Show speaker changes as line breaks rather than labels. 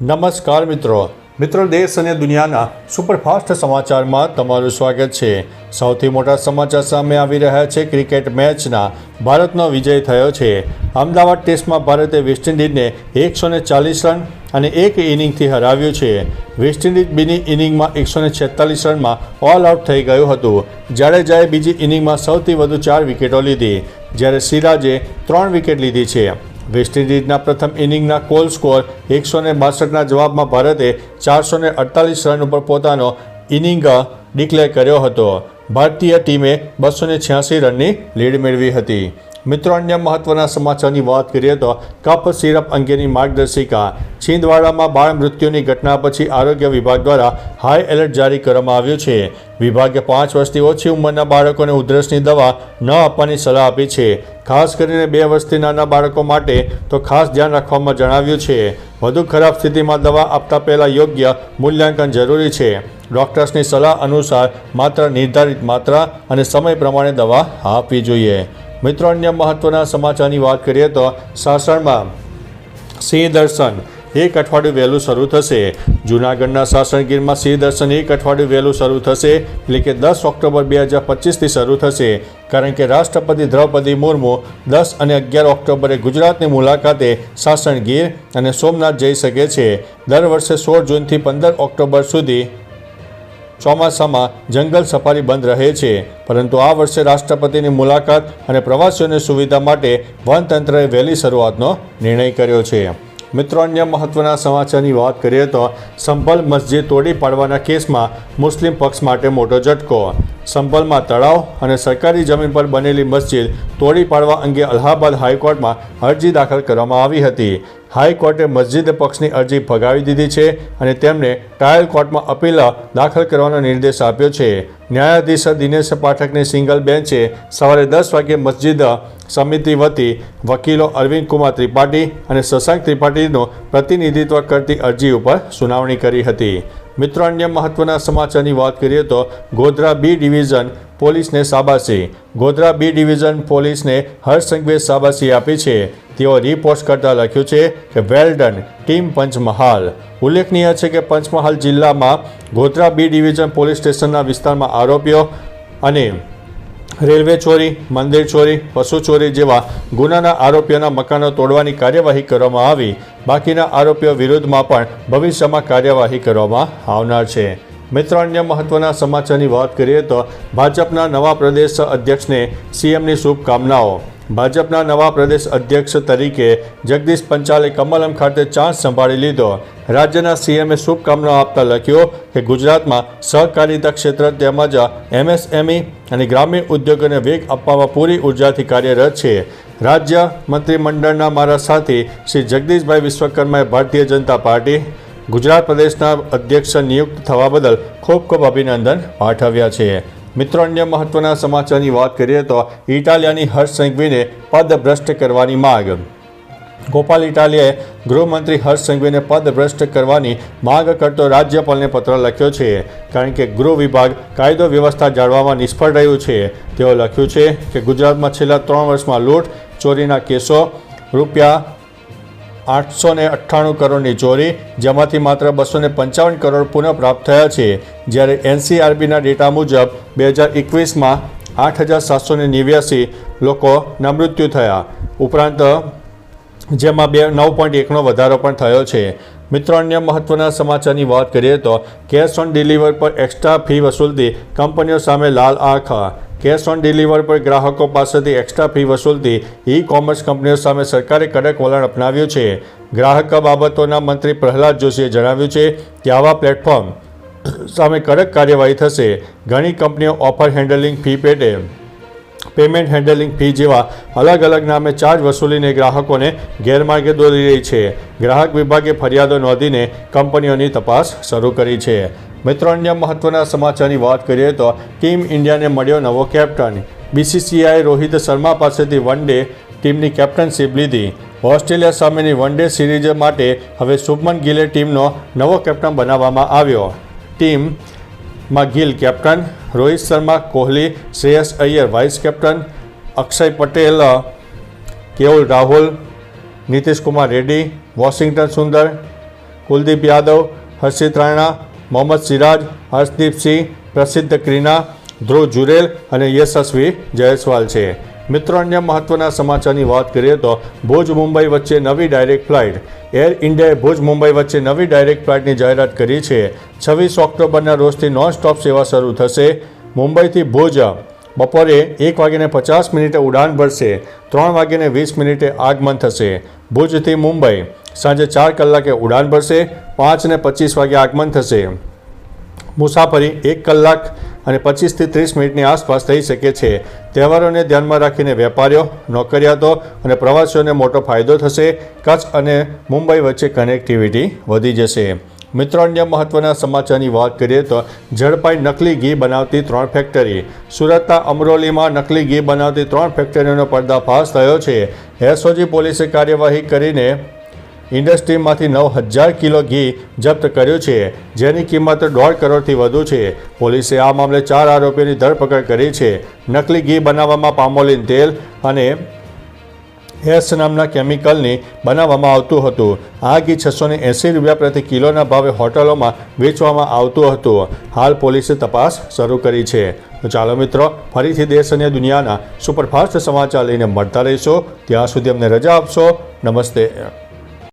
નમસ્કાર મિત્રો દેશ અને દુનિયાના સુપરફાસ્ટ સમાચારમાં તમારું સ્વાગત છે। સૌથી મોટા સમાચાર સામે આવી રહ્યા છે। ક્રિકેટ મેચના ભારતનો વિજય થયો છે। અમદાવાદ ટેસ્ટમાં ભારતે વેસ્ટ ઇન્ડિઝને 140 રન અને એક ઇનિંગથી હરાવ્યું છે। વેસ્ટ ઇન્ડિઝ બીજી ઇનિંગમાં 146 રનમાં ઓલ આઉટ થઈ ગયું હતું। જાડેજાએ બીજી ઇનિંગમાં સૌથી વધુ 4 વિકેટો લીધી, જ્યારે સિરાજે 3 વિકેટ લીધી છે। વેસ્ટ ઇન્ડિઝના પ્રથમ ઇનિંગના કોલ સ્કોર 162ના જવાબમાં ભારતે 448 રન ઉપર પોતાનો ઇનિંગ ડિક્લેર કર્યો હતો। ભારતીય ટીમે 286 રનની લીડ મેળવી હતી। મિત્રો, અન્ય મહત્વના સમાચારની વાત કરીએ તો કફ સિરપ અંગેની માર્ગદર્શિકા। છિંદવાડામાં બાળ મૃત્યુની ઘટના પછી આરોગ્ય વિભાગ દ્વારા હાઈ એલર્ટ જારી કરવામાં આવ્યું છે। વિભાગે 5 વર્ષથી ઓછી ઉંમરના બાળકોને ઉધરસની દવા ન આપવાની સલાહ આપી છે। ખાસ કરીને 2 વર્ષથી નાના બાળકો માટે તો ખાસ ધ્યાન રાખવામાં જણાવ્યું છે। વધુ ખરાબ સ્થિતિમાં દવા આપતા પહેલાં યોગ્ય મૂલ્યાંકન જરૂરી છે। ડૉક્ટર્સની સલાહ અનુસાર માત્ર નિર્ધારિત માત્રા અને સમય પ્રમાણે દવા આપવી જોઈએ। મિત્રો, અન્ય મહત્વના સમાચારની વાત કરીએ તો સાસણમાં સિંહ દર્શન 1 અઠવાડિયું વહેલું શરૂ થશે। જૂનાગઢના સાસણગીરમાં સિંહ દર્શન 1 અઠવાડિયું વહેલું શરૂ થશે, એટલે કે 10 ઓક્ટોબર 2025થી શરૂ થશે। કારણ કે રાષ્ટ્રપતિ દ્રૌપદી મુર્મુ 10 અને 11 ઓક્ટોબરે ગુજરાતની મુલાકાતે સાસણગીર અને સોમનાથ જઈ શકે છે। દર વર્ષે 16 જૂનથી 15 ઓક્ટોબર સુધી ચોમાસામાં જંગલ સફારી બંધ રહે છે, પરંતુ આ વર્ષે રાષ્ટ્રપતિની મુલાકાત અને પ્રવાસીઓની સુવિધા માટે વનતંત્રએ વહેલી શરૂઆતનો નિર્ણય કર્યો છે। મિત્રો, અન્ય મહત્વના સમાચારની વાત કરીએ તો સંભલ મસ્જિદ તોડી પાડવાના કેસમાં મુસ્લિમ પક્ષ માટે મોટો ઝટકો। સંભલમાં તળાવ અને સરકારી જમીન પર બનેલી મસ્જિદ તોડી પાડવા અંગે અલ્હાબાદ હાઈકોર્ટમાં અરજી દાખલ કરવામાં આવી હતી। હાઈકોર્ટે મસ્જિદ પક્ષની અરજી ફગાવી દીધી છે અને તેમને ટ્રાયલ કોર્ટમાં અપીલ દાખલ કરવાનો નિર્દેશ આપ્યો છે। ન્યાયાધીશ દિનેશ પાઠકની સિંગલ બેન્ચે સવારે 10 વાગ્યે મસ્જિદ સમિતિ વતી વકીલો અરવિંદ કુમાર ત્રિપાઠી અને શશાંક ત્રિપાઠીનું પ્રતિનિધિત્વ કરતી અરજી ઉપર સુનાવણી કરી હતી। મિત્રો, અન્ય મહત્વના સમાચારની વાત કરીએ તો ગોધરા બી ડિવિઝન પોલીસને શાબાશી। ગોધરા બી ડિવિઝન પોલીસને હર્ષ સંઘવીએ શાબાશી આપી છે। તેઓ રિપોર્ટ કરતા લખ્યું છે કે વેલ ડન ટીમ પંચમહાલ। ઉલ્લેખનીય છે કે પંચમહાલ જિલ્લામાં ગોધરા બી ડિવિઝન પોલીસ સ્ટેશનના વિસ્તારમાં આરોપીઓ અને રેલવે ચોરી, મંદિર ચોરી, પશુ ચોરી જેવા ગુનાના આરોપીઓના મકાનો તોડવાની કાર્યવાહી કરવામાં આવી। બાકીના આરોપીઓ વિરુદ્ધમાં પણ ભવિષ્યમાં કાર્યવાહી કરવામાં આવનાર છે। મિત્રો, અન્ય મહત્વના સમાચારની વાત કરીએ તો ભાજપના નવા પ્રદેશ અધ્યક્ષને સીએમની શુભકામનાઓ। ભાજપના નવા પ્રદેશ અધ્યક્ષ તરીકે જગદીશ પંચાલે કમલમ ખાતે ચાન્સ સંભાળી લીધો। રાજ્યના સીએમએ શુભકામનાઓ આપતા લખ્યું કે ગુજરાતમાં સહકારિતા ક્ષેત્ર તેમજ એમએસએમઈ અને ગ્રામીણ ઉદ્યોગોને વેગ આપવામાં પૂરી ઉર્જાથી કાર્યરત છે। રાજ્ય મંત્રીમંડળના મારા સાથી શ્રી જગદીશભાઈ વિશ્વકર્માએ ભારતીય જનતા પાર્ટી ગુજરાત પ્રદેશના અધ્યક્ષ નિયુક્ત થવા બદલ ખૂબ ખૂબ અભિનંદન પાઠવ્યા છે। મિત્રો, અન્ય મહત્વના સમાચારની વાત કરીએ તો ઇટાલિયાની હર્ષ સંઘવીને પદભ્રષ્ટ કરવાની માંગ। ગોપાલ ઇટાલિયાએ ગૃહમંત્રી હર્ષ સંઘવીને પદભ્રષ્ટ કરવાની માંગ કરતો રાજ્યપાલને પત્ર લખ્યો છે, કારણ કે ગૃહ વિભાગ કાયદો વ્યવસ્થા જાળવવામાં નિષ્ફળ રહ્યું છે। તેઓ લખ્યું છે કે ગુજરાતમાં છેલ્લા 3 વર્ષમાં લૂંટ ચોરીના કેસો રૂપિયા 898 કરોડની ચોરી, જેમાંથી માત્ર 255 કરોડ પુનઃપ્રાપ્ત થયા છે, જ્યારે એનસીઆરબીના ડેટા મુજબ 2021માં 8789 લોકોના મૃત્યુ થયા, ઉપરાંત જેમાં 9.1નો વધારો પણ થયો છે। મિત્રો, અન્ય મહત્વના સમાચારની વાત કરીએ તો કેશ ઓન ડિલિવર પર એક્સ્ટ્રા ફી વસૂલતી કંપનીઓ સામે લાલ આંખ। કેશ ઓન ડિલિવર પર ગ્રાહકો પાસેથી એક્સ્ટ્રા ફી વસૂલતી ઈ કોમર્સ કંપનીઓ સામે સરકારે કડક વલણ અપનાવ્યું છે। ગ્રાહક બાબતોના મંત્રી પ્રહલાદ જોશીએ જણાવ્યું છે કે આવા પ્લેટફોર્મ સામે કડક કાર્યવાહી થશે। ઘણી કંપનીઓ ઓફર હેન્ડલિંગ ફી પેટે પેમેન્ટ હેન્ડલિંગ ફી જેવા અલગ અલગ નામે ચાર્જ વસૂલીને ગ્રાહકોને ગેરમાર્ગે દોરી રહી છે। ગ્રાહક વિભાગે ફરિયાદો નોંધીને કંપનીઓની તપાસ શરૂ કરી છે। મિત્રો, અન્ય મહત્વના સમાચારની વાત કરીએ તો ટીમ ઇન્ડિયાને મળ્યો નવો કેપ્ટન। બીસીસીઆઈએ રોહિત શર્મા પાસેથી વન ડે ટીમની કેપ્ટનશીપ લીધી। ઓસ્ટ્રેલિયા સામેની વન ડે સિરીઝ માટે હવે શુભમન ગિલે ટીમનો નવો કેપ્ટન બનાવવામાં આવ્યો। ટીમમાં Gill captain, Rohit Sharma, Kohli, Shreyas Iyer vice captain, Akshay Patel, KL Rahul, Nitish Kumar Reddy, Washington Sundar, Kuldeep Yadav, Harshit Rana, Mohammed Siraj, Harshdeep Singh, Prasidh Krishna, ધ્રુવ જુરેલ અને યશસ્વી જયસ્વાલ છે. મિત્રો, અન્ય મહત્વના સમાચારની વાત કરીએ તો ભુજ મુંબઈ વચ્ચે નવી ડાયરેક્ટ ફ્લાઇટ. એર ઇન્ડિયાએ ભુજ મુંબઈ વચ્ચે નવી ડાયરેક્ટ ફ્લાઇટની જાહેરાત કરી છે. 26 ઓક્ટોબરના રોજથી નોન સ્ટોપ સેવા શરૂ થશે. મુંબઈથી ભુજ બપોરે 1:50 ઉડાન ભરશે. 3:20 આગમન થશે. ભુજથી મુંબઈ સાંજે 4 કલાકે ઉડાન ભરશે. 5:25 આગમન થશે. મુસાફરી 1 કલાક અને 25 થી 30 મિનિટની આસપાસ થઈ શકે છે. તહેવારોને ધ્યાનમાં રાખીને વેપારીઓ, નોકરિયાતો અને પ્રવાસીઓને મોટો ફાયદો થશે. કચ્છ અને મુંબઈ વચ્ચે કનેક્ટિવિટી વધી જશે. મિત્રો, અન્ય મહત્વના સમાચારની વાત કરીએ તો ઝડપાઈ નકલી ઘી બનાવતી 3 ફેક્ટરી. સુરતના અમરોલીમાં નકલી ઘી બનાવતી 3 ફેક્ટરીઓનો પર્દાફાશ થયો છે. એસઓજી પોલીસે કાર્યવાહી કરીને ઇન્ડસ્ટ્રીમાંથી 9,000 કિલો ઘી જપ્ત કર્યું છે, જેની કિંમત 1.5 કરોડથી વધુ છે. પોલીસે આ મામલે 4 આરોપીઓની ધરપકડ કરી છે. નકલી ઘી બનાવવામાં પામોલીન તેલ અને એસ નામના કેમિકલની બનાવવામાં આવતું હતું. આ ઘી 680 રૂપિયા પ્રતિ કિલોના ભાવે હોટલોમાં વેચવામાં આવતું હતું. હાલ પોલીસે તપાસ શરૂ કરી છે. તો ચાલો મિત્રો, ફરીથી દેશ અને દુનિયાના સુપરફાસ્ટ સમાચાર લઈને મળતા રહીશું. ત્યાં સુધી અમને રજા આપશો. નમસ્તે.